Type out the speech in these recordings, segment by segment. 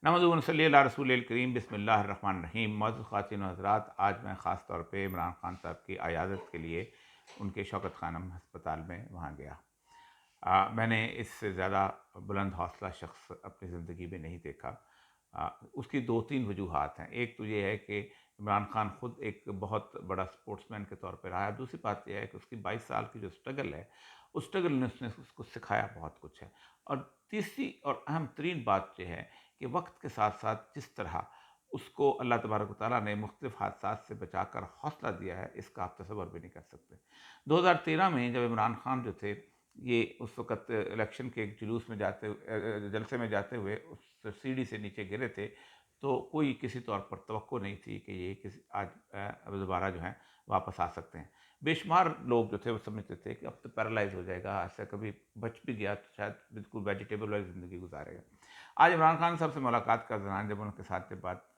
नहमदुहु व नसल्ली अला रसूलिल करीम बिस्मिल्लाहिर्रहमानिर्रहीम। मौजूद ख़वातीन व हज़रात, आज मैं ख़ास तौर पे इमरान खान साहब की अयादत के लिए उनके शौकत खानम अस्पताल में वहाँ गया। मैंने इससे ज़्यादा बुलंद हौसला शख्स अपनी ज़िंदगी में नहीं देखा। उसकी दो तीन वजूहात हैं। एक तो ये है कि इमरान खान ख़ुद एक बहुत बड़ा स्पोर्ट्समैन के तौर पे रहा है। दूसरी बात यह है कि उसकी 22 साल की जो स्ट्रगल है, उस स्ट्रगल ने उसने उसको सिखाया बहुत कुछ है। और तीसरी और अहम तरीन बात ये है कि वक्त के साथ साथ जिस तरह उसको अल्लाह तबारक व तआला ने मुख्तलिफ हादसात से बचाकर हौसला दिया है, इसका आप तसव्वुर भी नहीं कर सकते। 2013 में जब इमरान खान जो थे, ये उस वक़्त इलेक्शन के एक जुलूस में जलसे में जाते हुए उस सीढ़ी से नीचे गिरे थे, तो कोई किसी तौर पर तवक्को नहीं थी कि ये किसी आज दोबारा जो है वापस आ सकते हैं। बेशुमार लोग जो थे वो समझते थे कि अब तो पैरालाइज़ हो जाएगा, ऐसा कभी बच भी गया तो शायद बिल्कुल वेजिटेबल वाली ज़िंदगी गुजारेगा। आज इमरान खान साहब से मुलाकात का दौरान जब उनके साथ जब बात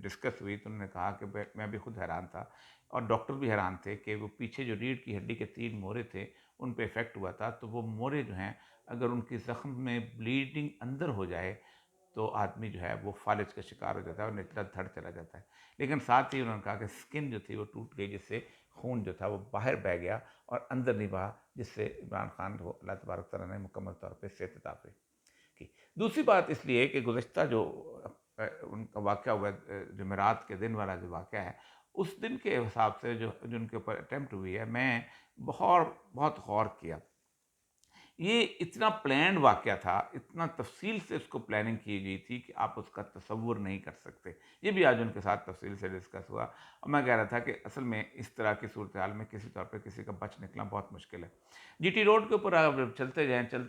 डिस्कस हुई, तो उन्होंने कहा कि मैं भी खुद हैरान था और डॉक्टर भी हैरान थे कि वो पीछे जो रीढ़ की हड्डी के 3 मोहरे थे, उन पे इफ़ेक्ट हुआ था। तो वो मोहरे जो हैं, अगर उनकी ज़ख्म में ब्लीडिंग अंदर हो जाए, तो आदमी जो है वो फ़ालिज का शिकार हो जाता है और निचला धड़ चला जाता है। लेकिन साथ ही उन्होंने कहा कि स्किन जो थी वो टूट गई, जिससे खून जो था वो बाहर बह गया और अंदर नहीं बहा, जिससे इमरान खान को अल्लाह तबारक व तआला ने मुकम्मल तौर पे सेहत अता की। दूसरी बात इसलिए कि गुज़श्ता जो उनका वाक़या हुआ, जुमेरात के दिन वाला जो वाक़या है, उस दिन के हिसाब से जो जो उनके ऊपर अटेम्प्ट हुई है, मैं बहुत गौर किया। ये इतना प्लान्ड वाक़या था, इतना तफ़सील से उसको प्लानिंग की गई थी कि आप उसका तसव्वुर नहीं कर सकते। ये भी आज उनके साथ तफ़सील से डिस्कस हुआ और मैं कह रहा था कि असल में इस तरह की सूरत-ए-हाल में किसी तौर पे किसी का बच निकलना बहुत मुश्किल है। जीटी रोड के ऊपर आप जब चलते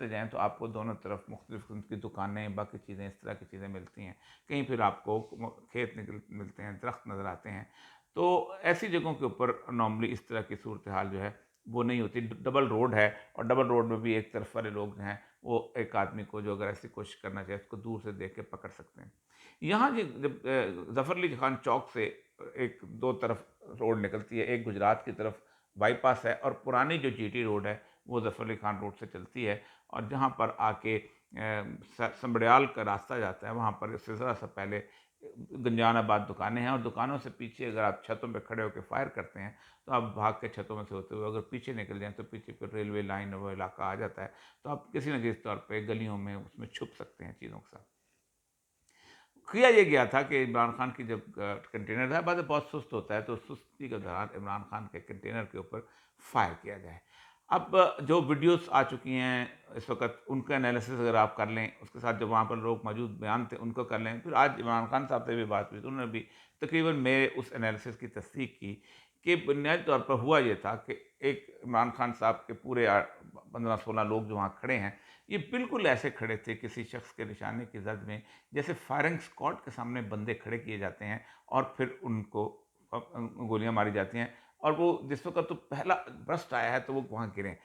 जाएँ तो आपको दोनों तरफ मुख्तलिफ़ किस्म की दुकानें, बाकी चीज़ें, इस तरह की चीज़ें मिलती हैं। कहीं फिर आपको खेत मिलते हैं, दरख्त नज़र आते हैं। तो ऐसी जगहों के ऊपर नॉर्मली इस तरह की सूरत-ए-हाल जो है वो नहीं होती। डबल रोड है और डबल रोड में भी एक तरफ वाले लोग जो हैं, वो एक आदमी को जो अगर ऐसी कोशिश करना चाहे, उसको दूर से देख के पकड़ सकते हैं। यहाँ जब ज़फ़र अली खान चौक से एक 2 तरफ रोड निकलती है, एक गुजरात की तरफ बाईपास है और पुरानी जो जीटी रोड है, वो ज़फ़र अली खान रोड से चलती है और जहाँ पर आके संबड़ियाल का रास्ता जाता है, वहाँ पर इससे ज़रा-सा पहले गंजानाबाद दुकानें हैं और दुकानों से पीछे अगर आप छतों पे खड़े होके फ़ायर करते हैं, तो आप भाग के छतों में से होते हुए अगर पीछे निकल जाएँ, तो पीछे फिर रेलवे लाइन वो इलाका आ जाता है। तो आप किसी न किसी तौर पे गलियों में उसमें छुप सकते हैं चीज़ों के साथ। किया ये गया था कि इमरान खान की जब कंटेनर था, बाद में बहुत सुस्त होता है, तो सुस्ती के दौरान इमरान खान के कंटेनर के ऊपर फायर किया जाए। अब जो वीडियोज़ आ चुकी हैं इस वक़्त, उनका एनालिसिस अगर आप कर लें, उसके साथ जो वहाँ पर लोग मौजूद बयान थे उनको कर लें, फिर आज इमरान खान साहब से भी बात हुई, तो उन्होंने भी तकरीबन मेरे उस एनालिसिस की तस्दीक की कि बुनियादी तौर पर हुआ ये था कि एक इमरान खान साहब के पूरे 15-16 लोग जो वहाँ खड़े हैं, ये बिल्कुल ऐसे खड़े थे किसी शख्स के निशाने की ज़द में, जैसे फायरिंग स्क्वाड के सामने बंदे खड़े किए जाते हैं और फिर उनको गोलियाँ मारी जाती हैं और वो जिस वक़्त तो पहला बर्स्ट आया है, तो वो वहाँ गिरे।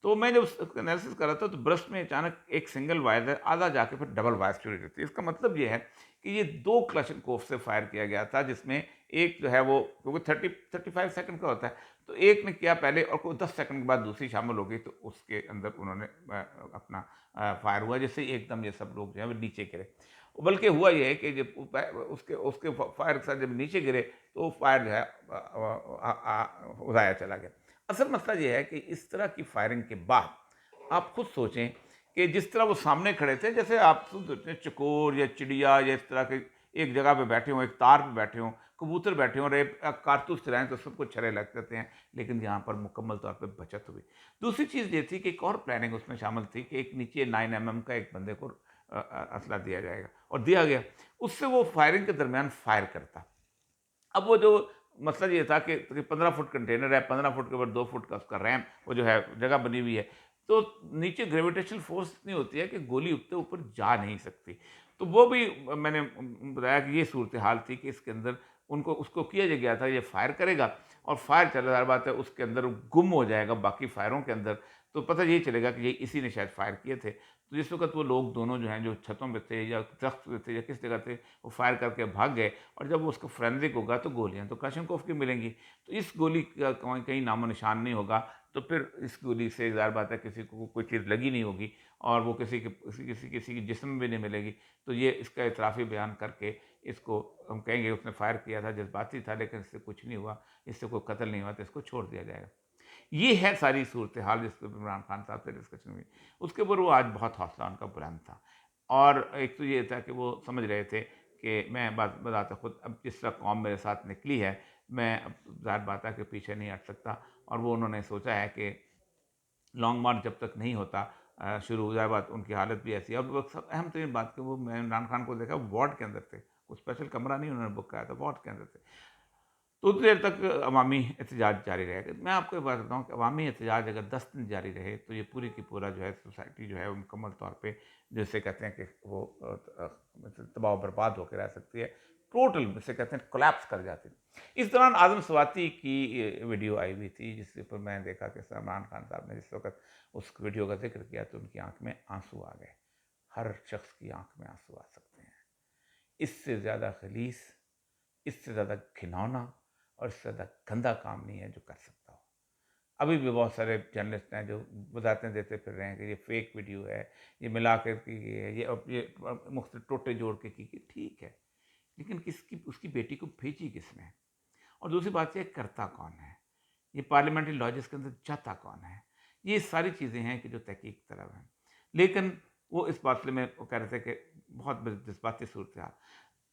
तो मैं जब उसका एनालिसिस कर रहा था, तो ब्रस्ट में अचानक एक सिंगल वायर है, आधा जाके फिर डबल वायर शुरू होती है। इसका मतलब ये है कि ये 2 क्लशनकोफ से फायर किया गया था, जिसमें एक जो है वो क्योंकि 30-35 सेकंड का होता है, तो एक ने किया पहले और कोई 10 सेकंड के बाद दूसरी शामिल हो गई, तो उसके अंदर उन्होंने अपना फायर हुआ, जिससे एकदम ये सब लोग जो है वो नीचे गिरे। बल्कि हुआ ये है कि जब उसके उसके फायर के साथ जब नीचे गिरे, तो फायर जो है ज़ाया चला गया। असल मसला ये है कि इस तरह की फायरिंग के बाद आप खुद सोचें कि जिस तरह वो सामने खड़े थे, जैसे आप सोचते हैं चकोर या चिड़िया या इस तरह के एक जगह पे बैठे हों, एक तार पे बैठे हों, कबूतर बैठे हों और एक कारतूस चलाएं तो सबको छर्रे लग जाते हैं, लेकिन यहाँ पर मुकम्मल तौर पे बचत हुई। दूसरी चीज़ ये थी कि एक और प्लानिंग उसमें शामिल थी कि एक नीचे 9 mm का एक बंदे को असला दिया जाएगा और दिया गया। उससे वो फायरिंग के दरमियान फायर करता। अब वो जो मसला ये था कि 15 फुट कंटेनर है, 15 फुट के ऊपर 2 फुट का उसका रैम्प, वो जो है जगह बनी हुई है। तो नीचे ग्रेविटेशनल फ़ोर्स इतनी होती है कि गोली उतने ऊपर जा नहीं सकती। तो वो भी मैंने बताया कि ये सूरत-ए-हाल थी कि इसके अंदर उनको उसको किया जो गया था, ये फायर करेगा और फायर चल ज़ाहिर बात है उसके अंदर वो गुम हो जाएगा बाकी फायरों के अंदर, तो पता यही चलेगा कि ये इसी ने शायद फायर किए थे। तो जिस वक़्त वो लोग दोनों जो हैं, जो छतों पे थे या दरख्त पे थे या किस जगह थे, वो फायर करके भाग गए और जब वो उसका फोरेंसिक होगा तो गोलियाँ तो क्लाशनकोफ की मिलेंगी। तो इस गोली का कहीं कहीं नामो-निशान नहीं होगा, तो फिर इस गोली से ज़ाहिर बात है किसी को कोई चीज़ लगी नहीं होगी और वो किसी की जिस्म में भी नहीं मिलेगी, तो ये इसका इतराफ़ी बयान करके इसको हम कहेंगे उसने फायर किया था, जज़्बाती था, लेकिन इससे कुछ नहीं हुआ, इससे कोई कत्ल नहीं हुआ, तो इसको छोड़ दिया जाएगा। ये है सारी सूरत हाल जिसपे इमरान खान साहब से डिस्कशन हुई। उसके ऊपर वो आज बहुत हौसला उनका बुलंद था। और एक तो ये था कि वो समझ रहे थे कि मैं बज़ात खुद अब जिस तरह कौम मेरे साथ निकली है, मैं अब ज़ाहिर बात है कि पीछे नहीं हट सकता, और वो उन्होंने सोचा है कि लॉन्ग मार्च जब तक नहीं होता शुरू हो जाए बात, उनकी हालत भी ऐसी है। अब वो सब अहम तरीन बात कि वो मैं इमरान खान को देखा वार्ड के अंदर थे, वो स्पेशल कमरा नहीं उन्होंने बुक कराया था, वार्ड के अंदर थे। तो उतनी देर तक अवामी एहतजाज जारी रहेगा। मैं आपको एक बात बताऊँ कि अवामी एहतजाज अगर 10 दिन जारी रहे, तो ये पूरी की पूरा जो है सोसाइटी जो है वो मुकम्मल तौर पे जिसे कहते हैं कि वो मतलब तबाह बर्बाद होकर रह सकती है। टोटल जिसे कहते हैं कोलैप्स कर जाती है। इस दौरान आदम स्वाति की वीडियो आई हुई थी, जिसके ऊपर मैंने देखा कि सलमान खान साहब ने जिस वक़्त उस वीडियो का ज़िक्र किया, तो उनकी आँख में आँसू आ गए। हर शख्स की आँख में आँसू आ सकते हैं। इससे ज़्यादा ख़लीस, इससे ज़्यादा घिनौना और इससे ज़्यादा गंदा काम नहीं है जो कर सकता हो। अभी भी बहुत सारे जर्नलिस्ट हैं जो वज़ाहतें देते फिर रहे हैं कि ये फ़ेक वीडियो है, ये मिला कर की गई है, ये मुख्तलिफ टोटे जोड़ के की गई। ठीक है, लेकिन किसकी उसकी बेटी को भेजी किसने? और दूसरी बात ये करता कौन है? ये पार्लियामेंट्री लॉजिक्स के अंदर जाता कौन है? ये सारी चीज़ें हैं कि जो तहकीक तलब हैं। लेकिन वो इस मामले में वो कह रहे थे कि बहुत जज़्बाती सूरत-ए-हाल।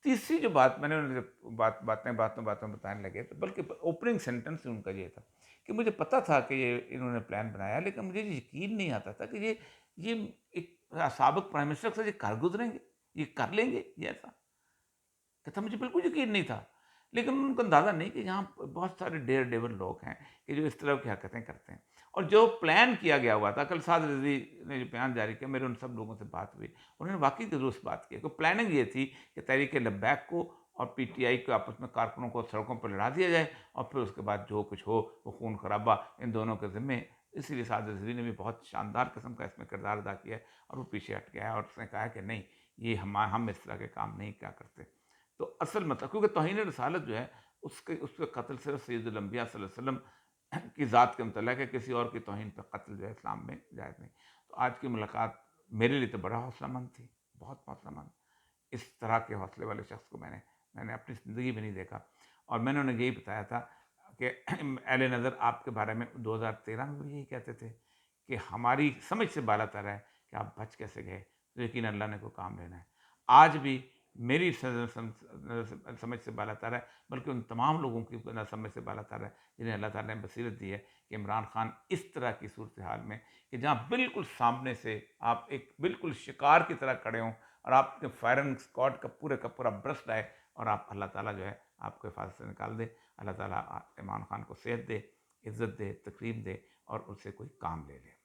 तीसरी जो बात मैंने उन्हें जब बातों में बताने लगे, तो बल्कि ओपनिंग सेंटेंस ही उनका ये था कि मुझे पता था कि ये इन्होंने प्लान बनाया, लेकिन मुझे ये यकीन नहीं आता था कि ये एक साबिक़ प्राइम मिनिस्टर से ये कर गुज़रेंगे, ये कर लेंगे ये ऐसा। कहता मुझे बिल्कुल यकीन नहीं था। लेकिन उनको अंदाज़ा नहीं कि यहाँ बहुत सारे डेयर डेविल लोग हैं कि जो इस तरह की हरकतें करते हैं। और जो प्लान किया गया हुआ था, कल साद रिज़वी ने जो बयान जारी किया, मेरे उन सब लोगों से बात हुई। उन्होंने वाक़ई दुरुस्त बात की है कि प्लानिंग ये थी कि तहरीक-ए-लब्बैक को और पीटीआई को आपस में कारकुनों को सड़कों पर लड़ा दिया जाए, और फिर उसके बाद जो कुछ हो वो खून-खराबा इन दोनों के ज़िम्मे। इसीलिए साद रिज़वी ने भी बहुत शानदार किस्म का इसमें किरदार अदा किया है, और वो पीछे हट गया है और उसने कहा है कि नहीं, ये हम इस तरह के काम नहीं किया करते। तो असल मतलब क्योंकि तौहीन रिसालत जो है उसके कत्ल सिर्फ सैयदुल अंबिया सल्लल्लाहु अलैहि वसल्लम की ज़ात के मुतल्लिक़ है, किसी और की तौहीन पे कत्ल जो है इस्लाम में जायज़ नहीं। तो आज की मुलाकात मेरे लिए तो बड़ा हौसलामंद थी, बहुत हौसलामंद। इस तरह के हौसले वाले शख्स को मैंने अपनी ज़िंदगी में नहीं देखा। और मैंने उन्हें यही बताया था कि अहले नज़र आपके बारे में 2013 में भी यही कहते थे कि हमारी समझ से बालातर है कि आप बच कैसे गए, तो यकीन अल्लाह ने कोई काम लेना है। आज भी मेरी समझ से बालातर है, बल्कि उन तमाम लोगों की समझ से बालातर है जिन्हें अल्लाह ताला ने बसीरत दी है कि इमरान खान इस तरह की सूरत हाल में कि जहाँ बिल्कुल सामने से आप एक बिल्कुल शिकार की तरह खड़े हों, और आपके फायरिंग स्क्वाड का पूरा ब्रस्ट आए, और आप अल्लाह ताला जो है आपको हिफाजत से निकाल दे। अल्लाह ताला इमरान खान को सेहत दे, इज़्ज़त दे, तकरीम दे, और उससे कोई काम ले ले।